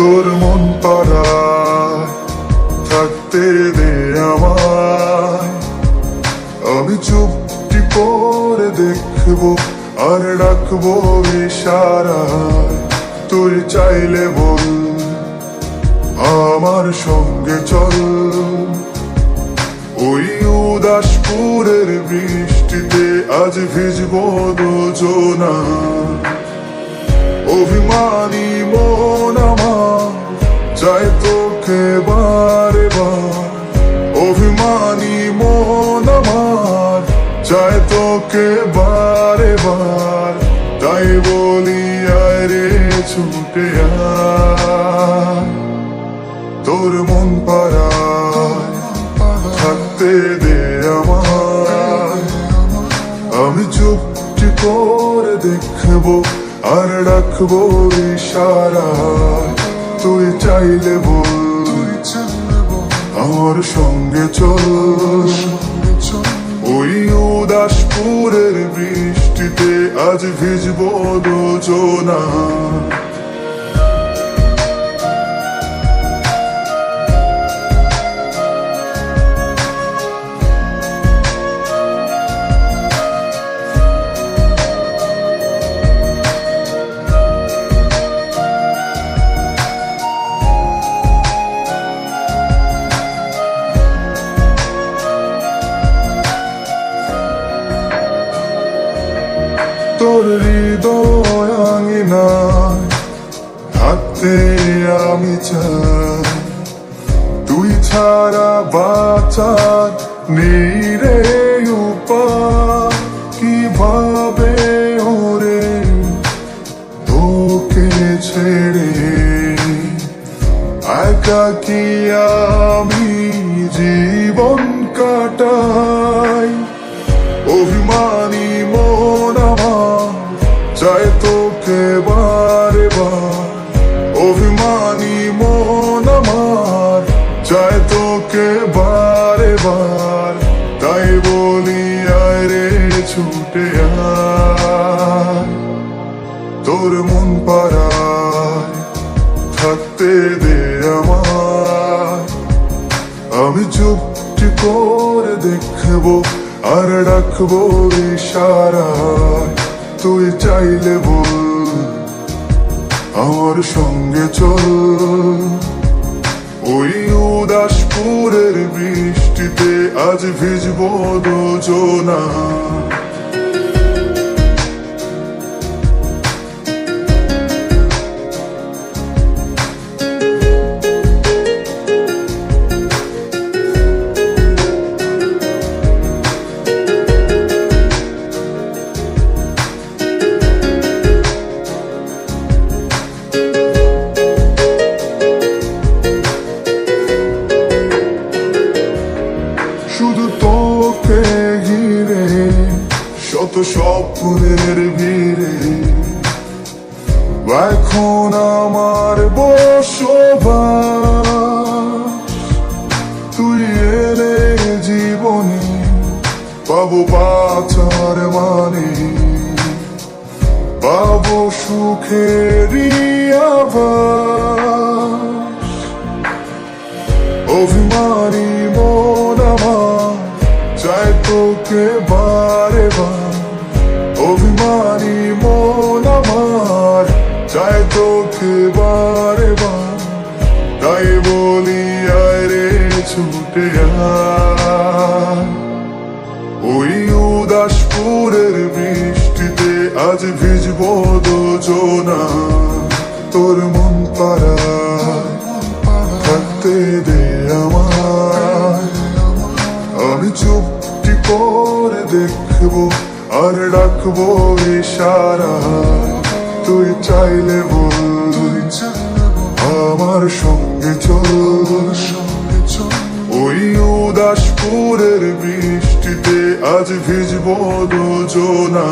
তোর মন পাড়ায় থাকতে দে আমায়, আমি চুপটি করে দেখবো আর ডাকবো ইশারায়। তুই চাইলে বল আমার সঙ্গে চল, ওই উদাসপুরের বৃষ্টিতে আজ ভিজবো দুজনা। অভিমানী মন আমার চাই তোকে বারে বার, অভিমানী মন আমার চাই তোকে বারে বার। তাই বলি আয় রে ছুটে আয়, তোর মন পাড়ায় থাকতে দে আমায়, আমি চুপটি করে দেখবো আর ডাকবো ইশারায়। তুই চাইলে বল আমার সঙ্গে চল, ওই উদাসপুরের বৃষ্টিতে আজ ভিজবো দুজনা। তোর হৃদয় আঙিনায় থাকতে আমি চাই, তুই ছাড়া বাঁচার নেই রে উপায়। কিভাবে ওরে তোকে ছেড়ে একাকী আমি জীবন কাটাই। অভিমানী মন আমার চাই তোকে বারে বার, অভিমানী মন আমার চাই তোকে বারে বার। তাই বলি আয় রে ছুটে আয়, তোর মন পাড়ায় থাকতে দে আমায়, আমি চুপটি করে দেখবো আর ডাকবো ইশারায়। তুই চাইলে বল আমার সঙ্গে চল, ওই উদাসপুরের বৃষ্টিতে আজ ভিজবো দুজনা। শুধু তোকে ঘিরে শত স্বপ্নের ভিড়ে এখন আমার বসবাস। তুই এলে জীবনে পাবো বাঁচার মানে, পাবো সুখেরই আভাস। অভিমানী মন আমার চাই তোকে বারে বার, অভিমানী মন আমার চাই তোকে বারে বার। তাই বলি আয় রে ছুটে আয়, ওই উদাসপুরের বৃষ্টিতে আজ ভিজবো দুজনা। তোর মন পাড়ায় থাকতে দে আমায়, আমি চুপটি করে দেখবো আর ডাকবো ইশারায়। তুই চাইলে বল আমার সঙ্গে চল, ওই উদাসপুরের বৃষ্টিতে আজ ভিজবো দুজনা।